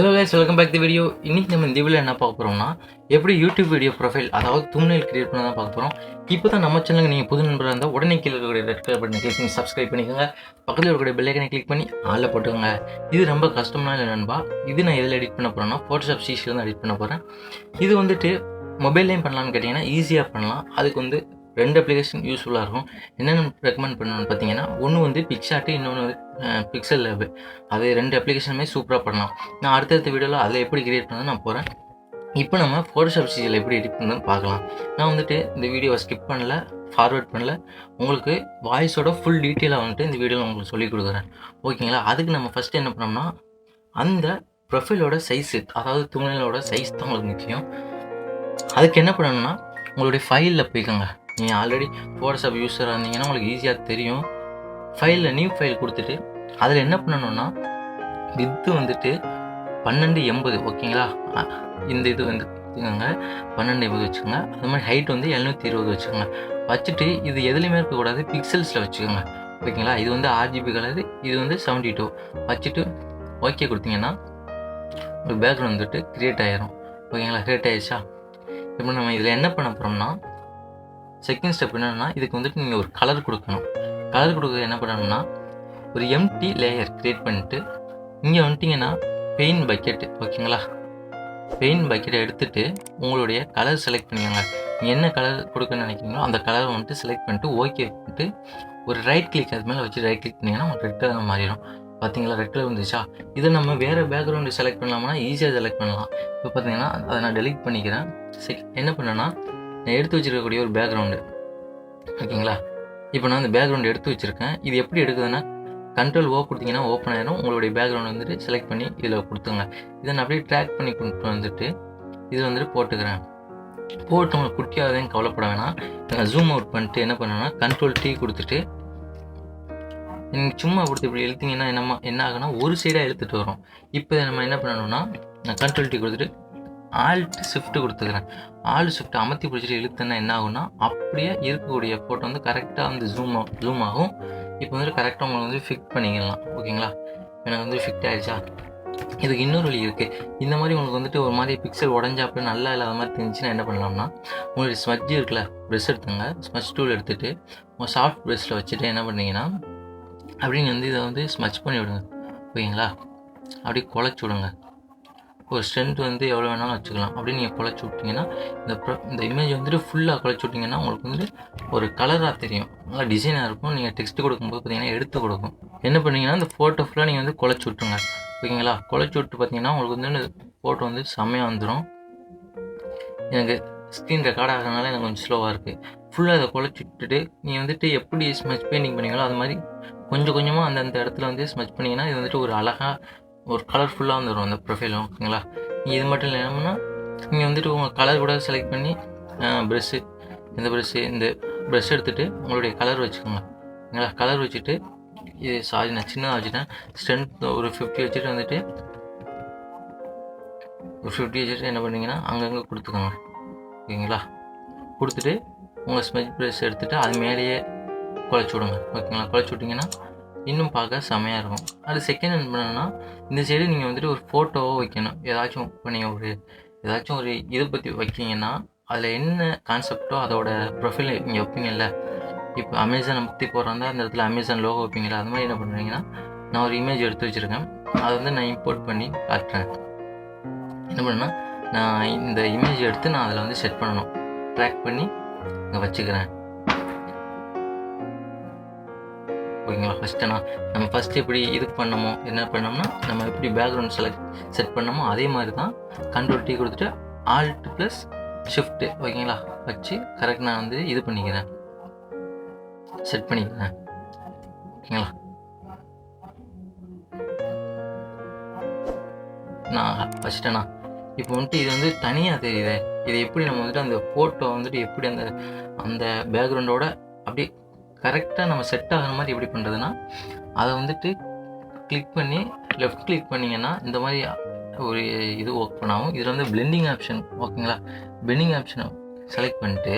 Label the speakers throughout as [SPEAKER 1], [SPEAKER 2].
[SPEAKER 1] Hello guys, welcome back the video. இன்றைக்கி நம்ம இந்த வீடியோவில் என்ன பார்க்க போகிறோம்னா, எப்படி யூடியூப் வீடியோ ப்ரொஃபைல் அதாவது thumbnail கிரியேட் பண்ண தான் பார்க்க போகிறோம். இப்போ தான் நம்ம சேனலுக்கு நீங்கள் புது நண்பராக இருந்தால் உடனே கீழே இருக்கக்கூடிய ரெட் கலர் பட்டனை கிளிக் பண்ணி சப்ஸ்கிரைப் பண்ணிக்கோங்க. பக்கத்தில் இருக்கக்கூடிய பெல் ஐக்கனை கிளிக் பண்ணி ஆளில் போட்டுக்கோங்க. இது ரொம்ப கஷ்டமான இல்லை நண்பா. இது நான் எதில் எடிட் பண்ண போகிறேன்னா ஃபோட்டோஷாப் சிசியில் தான் எடிட் பண்ண போகிறேன். இது வந்துட்டு மொபைல்லையும் பண்ணலான்னு கேட்டிங்கன்னா ஈஸியாக பண்ணலாம். அதுக்கு வந்து 2 அப்ளிகேஷன் யூஸ்ஃபுல்லாக இருக்கும். என்னென்ன ரெக்கமெண்ட் பண்ணணும்னு பார்த்தீங்கன்னா, ஒன்று வந்து பிக்சார்ட், இன்னொன்று வந்து பிக்சல் லேப். அது 2 அப்ளிகேஷனுமே சூப்பராக பண்ணலாம். நான் அடுத்தடுத்த வீடியோவில் அதில் எப்படி கிரியேட் பண்ணது நான் போகிறேன். இப்போ நம்ம ஃபோட்டோஷாப் சிசியில் எப்படி எடிட் பண்ணணும்னு பார்க்கலாம். நான் வந்துட்டு இந்த வீடியோவை ஸ்கிப் பண்ணல, ஃபார்வர்ட் பண்ணல. உங்களுக்கு வாய்ஸோட ஃபுல் டீட்டெயிலாக வந்துட்டு இந்த வீடியோவில் உங்களுக்கு சொல்லிக் கொடுக்குறேன். ஓகேங்களா? அதுக்கு நம்ம ஃபஸ்ட்டு என்ன பண்ணோம்னா, அந்த ப்ரொஃபைலோட சைஸு, அதாவது துணையோட சைஸ் தான் உங்களுக்கு முக்கியம். அதுக்கு என்ன பண்ணணும்னா, உங்களுடைய ஃபைலில் போய்க்கோங்க. நீங்கள் ஆல்ரெடி ஃபோட்டோஷாப் யூஸராக இருந்தீங்கன்னா உங்களுக்கு ஈஸியாக தெரியும். ஃபைலில் நியூ ஃபைல் கொடுத்துட்டு அதில் என்ன பண்ணணும்னா, வித்து வந்துட்டு 1280. ஓகேங்களா? இந்த இது வந்து வச்சுக்கோங்க, 1280 வச்சுக்கோங்க. அது மாதிரி ஹைட் வந்து 720 வச்சுக்கோங்க. வச்சுட்டு இது எதுலேயுமே இருக்கக்கூடாது, பிக்சல்ஸில் வச்சுக்கோங்க. ஓகேங்களா? இது வந்து RGB கலரு, இது வந்து 72 வச்சுட்டு ஓகே கொடுத்தீங்கன்னா ஒரு பேக்ரவுண்ட் வந்துட்டு க்ரியேட் ஆகிரும். ஓகேங்களா? க்ரியேட் ஆகிடுச்சா? இப்போ நம்ம இதில் என்ன பண்ண போகிறோம்னா, செகண்ட் ஸ்டெப் என்னென்னா, இதுக்கு வந்துட்டு நீங்கள் ஒரு கலர் கொடுக்கணும். கலர் கொடுக்க என்ன பண்ணணும்னா, ஒரு எம்டி லேயர் க்ரியேட் பண்ணிட்டு இங்கே வந்துட்டிங்கன்னா பெயிண்ட் பக்கெட்டு. ஓகேங்களா? பெயிண்ட் பக்கெட்டை எடுத்துகிட்டு உங்களுடைய கலர் செலக்ட் பண்ணிக்கோங்க. நீங்கள் என்ன கலர் கொடுக்கணும்னு நினைக்கிறீங்களோ அந்த கலரை வந்துட்டு செலக்ட் பண்ணிட்டு ஓகே பண்ணிட்டு ஒரு ரைட் கிளிக் அது மேலே வச்சு ரைட் கிளிக் பண்ணிங்கன்னா உங்களுக்கு ரெட் கலர் மாறிடும். பார்த்தீங்களா? ரெட் கலர் வந்துச்சா? இதை நம்ம வேறு பேக்ரவுண்டு செலக்ட் பண்ணலாம்னா ஈஸியாக செலக்ட் பண்ணலாம். இப்போ பார்த்தீங்கன்னா அதை நான் டெலீட் பண்ணிக்கிறேன். என்ன பண்ணேன்னா, நான் எடுத்து வச்சுருக்கக்கூடிய ஒரு பேக்ரவுண்டு. ஓகேங்களா? இப்போ நான் அந்த பேக்ரவுண்டு எடுத்து வச்சுருக்கேன். இது எப்படி எடுக்குதுன்னா, Ctrl O கொடுத்தீங்கன்னா ஓப்பன் ஆயிடும். உங்களுடைய பேக்ரவுண்ட் வந்துட்டு செலக்ட் பண்ணி இதில் கொடுத்துங்க. இதை நான் அப்படியே ட்ராக் பண்ணி கொண்டு வந்துட்டு இதில் வந்துட்டு போட்டுக்கிறேன். போட்டு உங்களுக்கு குட்டியாகதான் கவலைப்பட வேணாம். நான் ஜூம் அவுட் பண்ணிட்டு என்ன பண்ணேன்னா, Ctrl T கொடுத்துட்டு நீங்கள் சும்மா கொடுத்து இப்படி இழுத்தீங்கன்னா என்ன ஆகுனா, ஒரு சைடாக இழுத்துட்டு வரும். இப்போ நம்ம என்ன பண்ணணும்னா, நான் Ctrl T கொடுத்துட்டு Alt Shift கொடுத்துக்கிறேன். Alt Shift அமர்த்தி பிடிச்சிட்டு இழுத்தேன்னா என்ன ஆகுனா, அப்படியே இருக்கக்கூடிய ஃபோட்டோ வந்து கரெக்டாக வந்து ஜூம் ஆகும். இப்போ வந்துட்டு கரெக்டாக உங்களுக்கு வந்து ஃபிட் பண்ணிக்கலாம். ஓகேங்களா? எனக்கு வந்து ஃபிட் ஆகிடுச்சா? இதுக்கு இன்னொரு வழி இருக்குது. இந்த மாதிரி உங்களுக்கு வந்துட்டு ஒரு மாதிரி பிக்சல் உடஞ்சா அப்படியே நல்லா இல்லாத மாதிரி தெரிஞ்சுன்னா என்ன பண்ணலாம்னா, உங்களுடைய ஸ்மட்ஜ் இருக்குல்ல, ப்ரெஷ் எடுத்துங்க. ஸ்மட்ச் டூல் எடுத்துகிட்டு உங்கள் சாஃப்ட் ப்ரெஷ்ஷில் வச்சுட்டு என்ன பண்ணீங்கன்னா, அப்படின்னு வந்து இதை வந்து ஸ்மட்ச் பண்ணி விடுங்க. ஓகேங்களா? அப்படியே குழச்சி விடுங்க. ஒரு ஸ்ட்ரென்த் வந்து எவ்வளோ வேணாலும் வச்சுக்கலாம். அப்படி நீங்கள் குழச்சி விட்டிங்கன்னா, இந்த இமேஜ் வந்துட்டு ஃபுல்லாக குழச்சி விட்டிங்கன்னா உங்களுக்கு வந்து ஒரு கலராக தெரியும், நல்லா டிசைனாக இருக்கும். நீங்கள் டெக்ஸ்ட் கொடுக்கும்போது பார்த்தீங்கன்னா எடுத்து கொடுக்கும். என்ன பண்ணிங்கன்னா, இந்த ஃபோட்டோ ஃபுல்லாக நீங்கள் வந்து குழச்சி விட்டுருங்க. ஓகேங்களா? குழச்சி விட்டு பார்த்தீங்கன்னா உங்களுக்கு வந்து இந்த ஃபோட்டோ வந்து செம்மையாக வந்துடும். எனக்கு ஸ்க்ரீன் ரெக்கார்ட் ஆகிறதுனால எனக்கு கொஞ்சம் ஸ்லோவாக இருக்குது. ஃபுல்லாக அதை குழச்சி விட்டுட்டு நீங்கள் வந்துட்டு எப்படி ஸ்மச் பெயிண்டிங் பண்ணீங்களோ அது மாதிரி கொஞ்சம் கொஞ்சமாக அந்தந்த இடத்துல வந்து ஸ்மச் பண்ணிங்கன்னா இது வந்துட்டு ஒரு அழகாக ஒரு கலர்ஃபுல்லாக வந்துடும் அந்த ப்ரொஃபைலும். ஓகேங்களா? நீங்கள் இது மட்டும் இல்லாமல் நீங்கள் வந்துட்டு உங்கள் கலர் கூட செலக்ட் பண்ணி ப்ரெஷ்ஷு, இந்த ப்ரெஷ் எடுத்துகிட்டு உங்களுடைய கலர் வச்சுக்கோங்க. ஓகேங்களா? கலர் வச்சுட்டு இது நான் சின்னதாக வச்சுட்டேன். ஸ்ட்ரென்த் ஒரு 50 வச்சுட்டு வந்துட்டு ஒரு 50 வச்சுட்டு என்ன பண்ணிங்கன்னா அங்கங்கே கொடுத்துக்கோங்க. ஓகேங்களா? கொடுத்துட்டு உங்கள் ஸ்மெச் ப்ரெஷ் எடுத்துகிட்டு அது மேலேயே குழச்சி விடுங்க. ஓகேங்களா? குழச்சி விட்டிங்கன்னா இன்னும் பார்க்க செம்மையாக இருக்கும். அது செகண்ட் என்ன பண்ணணும்னா, இந்த சைடு நீங்கள் வந்துட்டு ஒரு ஃபோட்டோவோ வைக்கணும். ஏதாச்சும் இப்போ நீங்கள் ஏதாச்சும் ஒரு இதை பற்றி வைக்கிங்கன்னா அதில் என்ன கான்செப்டோ அதோட ப்ரொஃபைல் நீங்கள் வைப்பீங்கல்ல. இப்போ அமேசானை பற்றி போடுறாந்தா அந்த இடத்துல அமேசான் லோகோ வைப்பீங்களா, அது மாதிரி என்ன பண்ணுறீங்கன்னா, நான் ஒரு இமேஜ் எடுத்து வச்சுருக்கேன். அதை வந்து நான் இம்போர்ட் பண்ணி காட்டுறேன். என்ன பண்ணேன்னா, நான் இந்த இமேஜ் எடுத்து நான் அதில் வந்து செட் பண்ணணும். ட்ராக் பண்ணி இங்கே வச்சுக்கிறேன். ஓகேங்களா? நம்ம ஃபஸ்ட்டு எப்படி இது பண்ணமோ, என்ன பண்ணோம்னா, நம்ம எப்படி பேக்ரவுண்ட் செட் பண்ணமோ அதே மாதிரி தான். Ctrl T கொடுத்துட்டு Alt + Shift. ஓகேங்களா? வச்சு கரெக்ட் நான் வந்து இது பண்ணிக்கிறேன், செட் பண்ணிக்கிறேன். ஓகேங்களா? நான் வச்சிட்டேண்ணா. இப்போ வந்துட்டு இது வந்து தனியாக தெரியுது. இது எப்படி நம்ம வந்துட்டு அந்த ஃபோட்டோ வந்துட்டு எப்படி அந்த பேக்ரவுண்டோட அப்படியே கரெக்டாக நம்ம செட் ஆகிற மாதிரி எப்படி பண்ணுறதுன்னா, அதை வந்துட்டு கிளிக் பண்ணி லெஃப்ட் கிளிக் பண்ணிங்கன்னா இந்த மாதிரி ஒரு இது ஒர்க் பண்ணாகும். இதில் வந்து பிளெண்டிங் ஆப்ஷன். ஓகேங்களா? பிளெண்டிங் ஆப்ஷனை செலக்ட் பண்ணிட்டு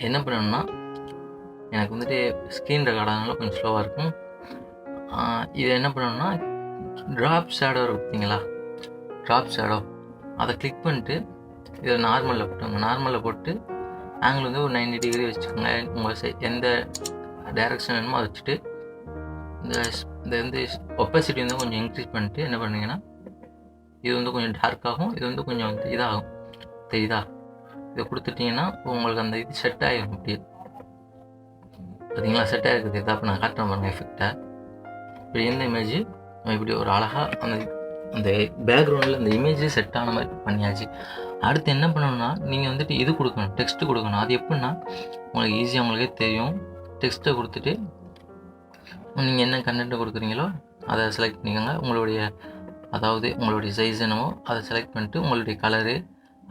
[SPEAKER 1] என்ன பண்ணணும்னா, எனக்கு வந்துட்டு ஸ்க்ரீன் ரெக்கார்ட் ஆனாலும் கொஞ்சம் ஸ்லோவாக இருக்கும். இதை என்ன பண்ணணும்னா, ட்ராப் ஷேடோ பார்த்தீங்களா, ட்ராப் ஷேடோ அதை கிளிக் பண்ணிட்டு இதை நார்மலில் போட்டுங்க. நார்மலில் போட்டு ஆங்கிள் வந்து ஒரு 90 டிகிரி வச்சுக்கோங்க. உங்கள் எந்த டைரக்ஷன் வேணுமோ அதை வச்சுட்டு இந்த வந்து ஒப்பாசிட்டி வந்து கொஞ்சம் இன்க்ரீஸ் பண்ணிட்டு என்ன பண்ணுங்கன்னா, இது வந்து கொஞ்சம் டார்க்காகும், இது வந்து கொஞ்சம் வந்து இதாகும். தெரியுதா? இதை கொடுத்துட்டிங்கன்னா உங்களுக்கு அந்த இது செட் ஆகிடும். அப்படியே பார்த்தீங்களா, செட் ஆகிருக்குது. இதாக இப்போ நான் காட்டுறேன் பாருங்கள் எஃபெக்டை. இப்படி எந்த இமேஜ் இப்படி ஒரு அழகாக அந்த பேக்ரவுண்டில் அந்த இமேஜ் செட் ஆன மாதிரி பண்ணியாச்சு. அடுத்து என்ன பண்ணணும்னா, நீங்கள் வந்துட்டு இது கொடுக்கணும், டெக்ஸ்ட்டு கொடுக்கணும். அது எப்படின்னா உங்களுக்கு ஈஸியாக உங்களுக்கே தெரியும். டெக்ஸ்ட்டை கொடுத்துட்டு நீங்கள் என்ன கண்டென்ட்டை கொடுக்குறீங்களோ அதை செலக்ட் பண்ணிக்கோங்க. உங்களுடைய சைஸ் என்னவோ அதை செலக்ட் பண்ணிட்டு உங்களுடைய கலரு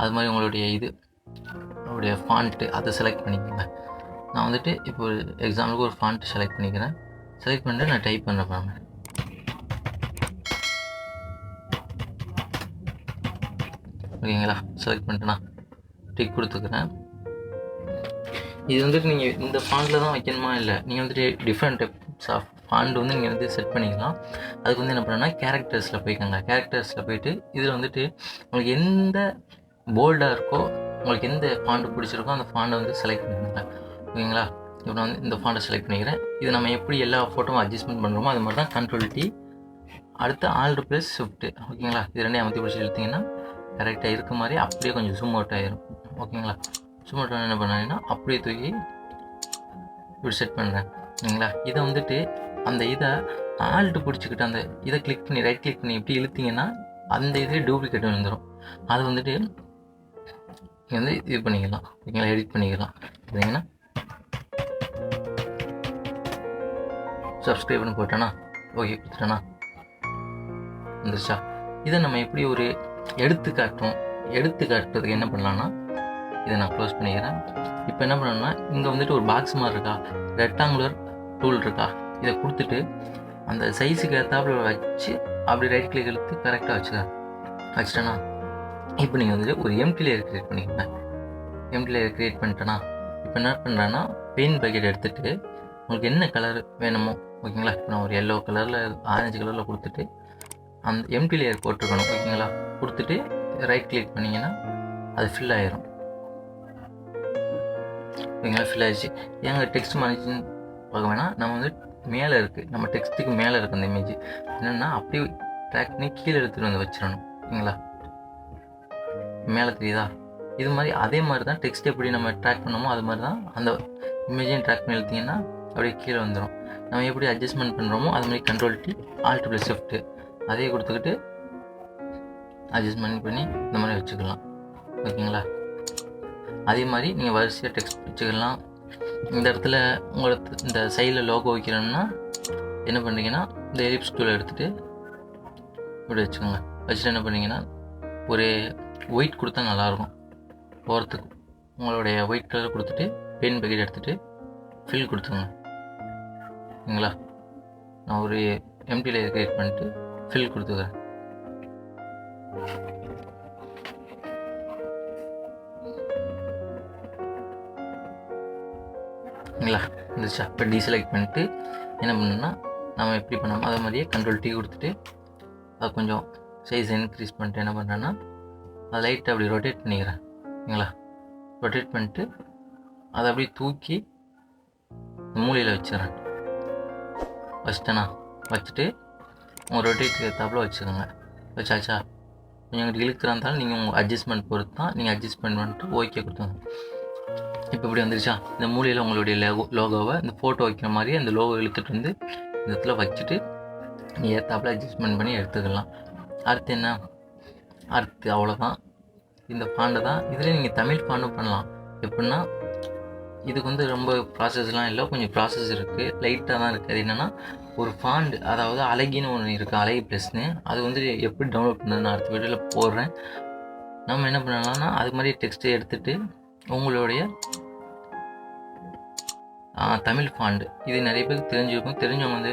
[SPEAKER 1] அது மாதிரி உங்களுடைய ஃபாண்ட்டு அதை செலக்ட் பண்ணிக்கோங்க. நான் வந்துட்டு இப்போ ஒரு எக்ஸாம்பிளுக்கு ஒரு ஃபாண்ட்டு செலக்ட் பண்ணிக்கிறேன். செலக்ட் பண்ணிட்டு நான் டைப் பண்ண பாருங்க. ஓகேங்களா, செலக்ட் பண்ணிட்டு நான் டிக் கொடுத்துக்கிறேன். இது வந்துட்டு நீங்கள் இந்த ஃபாண்ட்டில் தான் வைக்கணுமா இல்லை, நீங்கள் வந்துட்டு டிஃப்ரெண்ட் டைப்ஸ் ஆஃப் ஃபாண்ட் வந்து நீங்கள் வந்து செட் பண்ணிக்கலாம். அதுக்கு வந்து என்ன பண்ணணும்னா கேரக்டர்ஸில் போய்க்கோங்க. கேரக்டர்ஸில் போய்ட்டு இதில் வந்துட்டு உங்களுக்கு எந்த போல்டாக இருக்கோ, உங்களுக்கு எந்த ஃபாண்ட்டு பிடிச்சிருக்கோ அந்த ஃபாண்ட்டை வந்து செலக்ட் பண்ணிக்கோங்க. ஓகேங்களா, இப்போ நான் வந்து இந்த ஃபாண்ட்டை செலக்ட் பண்ணிக்கிறேன். இது நம்ம எப்படி எல்லா ஃபோட்டோவும் அட்ஜஸ்ட்மெண்ட் பண்ணுறோமோ அது மாதிரி தான் Ctrl+T, அடுத்து Alt+Shift. ஓகேங்களா, இது ரெண்டையும் அமைத்தி பிடிச்சி எடுத்திங்கன்னா கரெக்டாக இருக்க மாதிரி அப்படியே கொஞ்சம் ஜூம் அவுட் ஆகிரும். ஓகேங்களா, ஜூம் அவுட் என்ன பண்ணாங்கன்னா அப்படியே தூக்கி இப்படி செட் பண்ணுறேன். ஓகேங்களா, இதை வந்துட்டு அந்த இதை ஆல்ட்டு பிடிச்சிக்கிட்டு அந்த இதை கிளிக் பண்ணி ரைட் கிளிக் பண்ணி இப்படி இழுத்திங்கன்னா அந்த இது டூப்ளிகேட் வந்துடும். அது வந்துட்டு நீங்கள் வந்து இது பண்ணிக்கலாம். ஓகேங்களா, எடிட் பண்ணிக்கலாம். பார்த்தீங்கன்னா சப்ஸ்கிரைப்னு போட்டேன்னா ஓகே கொடுத்துட்டேன்னா வந்துருச்சா. இதை நம்ம எப்படி ஒரு எடுத்துக்காட்டுறதுக்கு என்ன பண்ணலான்னா, இதை நான் க்ளோஸ் பண்ணிக்கிறேன். இப்போ என்ன பண்ணணும்னா, இங்கே வந்துட்டு ஒரு பாக்ஸ் மாதிரி இருக்கா, ரெக்டாங்குலர் டூல் இருக்கா, இதை கொடுத்துட்டு அந்த சைஸுக்கு ஏற்றாப்புல வச்சு அப்படி ரைட் கிளிக் எடுத்து கரெக்டாக வச்சுட்டேன்னா இப்போ நீங்கள் வந்துட்டு ஒரு எம்டி லேயர் க்ரியேட் பண்ணிக்கோங்க. எம்டி லேயர் க்ரியேட் பண்ணிட்டேன்னா இப்போ என்ன பண்ணுறேன்னா, பெயிண்ட் பக்கெட் எடுத்துகிட்டு உங்களுக்கு என்ன கலர் வேணுமோ, ஓகேங்களா, இப்போ நான் ஒரு எல்லோ கலரில் ஆரஞ்சு கலரில் கொடுத்துட்டு அந்த எம்டி லேயர் போட்டிருக்கணும். ஓகேங்களா, கொடுத்துட்டு ரைட் கிளிக் பண்ணிங்கன்னா அது ஃபில் ஆயிரும். ஓகேங்களா, ஃபில் ஆயிடுச்சு. ஏங்க டெக்ஸ்ட் மேனேஜ்னு பார்க்க வேணாம், நம்ம வந்து மேலே இருக்குது, நம்ம டெக்ஸ்ட்டுக்கு மேலே இருக்குது அந்த இமேஜ். என்னென்னா அப்படியே ட்ராக் பண்ணி கீழே எடுத்துகிட்டு வந்து வச்சிடணும். ஓகேங்களா, மேலே தெரியுதா? இது மாதிரி அதே மாதிரி தான் டெக்ஸ்ட் எப்படி நம்ம ட்ராக் பண்ணோமோ அது மாதிரி தான் அந்த இமேஜையும் ட்ராக் பண்ணி எழுத்திங்கன்னா அப்படியே கீழே வந்துடும். நம்ம எப்படி அட்ஜஸ்ட்மெண்ட் பண்ணுறோமோ அது மாதிரி Ctrl+T Alt+Shift அதே கொடுத்துக்கிட்டு அட்ஜஸ்ட்மெண்ட் பண்ணி இந்த மாதிரி வச்சுக்கலாம். ஓகேங்களா, அதே மாதிரி நீங்கள் வரிசையாக டெக்ஸ்ட் வச்சுக்கலாம். இந்த இடத்துல உங்களுக்கு இந்த சைடில் லோகோ வைக்கிறோம்னா என்ன பண்ணுறீங்கன்னா, இந்த எலிப்ஸ் டூலை எடுத்துகிட்டு இப்படி வச்சுக்கோங்க. வச்சுட்டு என்ன பண்ணிங்கன்னா, ஒரு ஒயிட் கொடுத்தா நல்லாயிருக்கும். ஓரத்துக்கு உங்களுடைய ஒயிட் கலர் கொடுத்துட்டு பெயிண்ட் பக்கெட் எடுத்துகிட்டு ஃபில் கொடுத்துங்க. ஓகேங்களா, நான் ஒரு எம்டி லேயர் கிரியேட் பண்ணிட்டு ஃபில் கொடுத்துக்கிறேன். ஓகேங்களா, இருந்துச்சா. இப்போ டீசெலக்ட் பண்ணிட்டு என்ன பண்ணணும்னா, நம்ம எப்படி பண்ணோமோ அதே மாதிரியே Ctrl+T கொடுத்துட்டு அது கொஞ்சம் சைஸ் இன்க்ரீஸ் பண்ணிட்டு என்ன பண்ணுறேன்னா, அதை லைட்டாக அப்படி ரொட்டேட் பண்ணிக்கிறேன். ஓகேங்களா, ரொட்டேட் பண்ணிட்டு அதை அப்படியே தூக்கி மூலையில் வச்சிடறேன். வச்சுட்டேண்ணா, வச்சுட்டு உங்கள் ரொட்டேட் ஏற்றாப்புல வச்சுக்கோங்க. வச்சாச்சா. கொஞ்சம் எங்கிட்ட இழுக்கிறா இருந்தாலும் நீங்கள் உங்கள் அட்ஜஸ்ட்மெண்ட் பொறுத்து தான் நீங்கள் அட்ஜஸ்ட்மெண்ட் பண்ணிட்டு ஓகே கொடுத்தாங்க. இப்போ இப்படி வந்துருச்சா. இந்த மூலையில் உங்களுடைய லோகோவை இந்த ஃபோட்டோ வைக்கிற மாதிரி அந்த லோகோ இழுத்துட்டு வந்து இந்த இடத்துல வச்சுட்டு நீங்கள் ஏற்றாப்புல அட்ஜஸ்ட்மெண்ட் பண்ணி எடுத்துக்கலாம். அடுத்து என்ன, அடுத்து அவ்வளோதான். இந்த ஃபாண்டு தான். இதில் நீங்கள் தமிழ் ஃபாண்டும் பண்ணலாம். எப்படின்னா, இதுக்கு வந்து ரொம்ப ப்ராசஸ்லாம் இல்லை, கொஞ்சம் ப்ராசஸ் இருக்குது, லைட்டாக தான் இருக்குது. அது என்னென்னா, ஒரு ஃபாண்டு, அதாவது அழகின்னு ஒன்று இருக்குது, அழகி ப்ளஸ்ன்னு. அது வந்து எப்படி டவுன்லோட் பண்ணுறது நான் அடுத்த வீடியோவில் போடுறேன். நம்ம என்ன பண்ணலாம்னா, அது மாதிரி டெக்ஸ்ட்டை எடுத்துகிட்டு உங்களுடைய தமிழ் ஃபாண்டு, இது நிறைய பேருக்கு தெரிஞ்சிருக்கும், தெரிஞ்சவங்க வந்து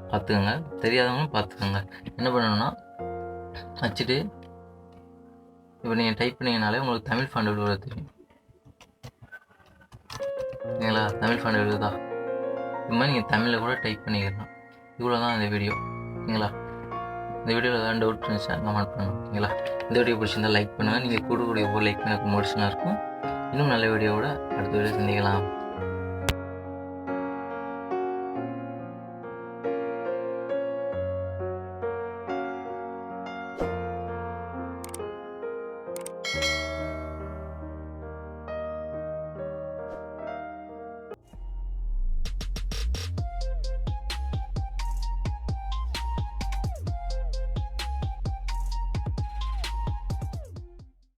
[SPEAKER 1] பார்த்துக்கோங்க, தெரியாதவங்களும் பார்த்துக்கோங்க. என்ன பண்ணணும்னா, வச்சுட்டு இப்போ நீங்கள் டைப் பண்ணிங்கனாலே உங்களுக்கு தமிழ் ஃபாண்ட் எழுத தெரியும். சரிங்களா, தமிழ் ஃபாண்ட் எழுதுதா, இது மாதிரி நீங்கள் தமிழில் கூட டைப் பண்ணிக்கலாம். இவ்வளோ தான் இந்த வீடியோ. சரிங்களா. இந்த வீடியோவில் ஏதாவது டவுட் இருந்துச்சுன்னா கமெண்ட் பண்ணுங்க ஓகேங்களா. இந்த வீடியோ பிடிச்சிருந்தா லைக் பண்ணுங்கள். நீங்கள் கூடக்கூடிய லைக் எனக்கு மோட்டிவேஷனாக இருக்கும். இன்னும் நல்ல வீடியோவோட அடுத்த வீடியோ சந்திக்கலாம்.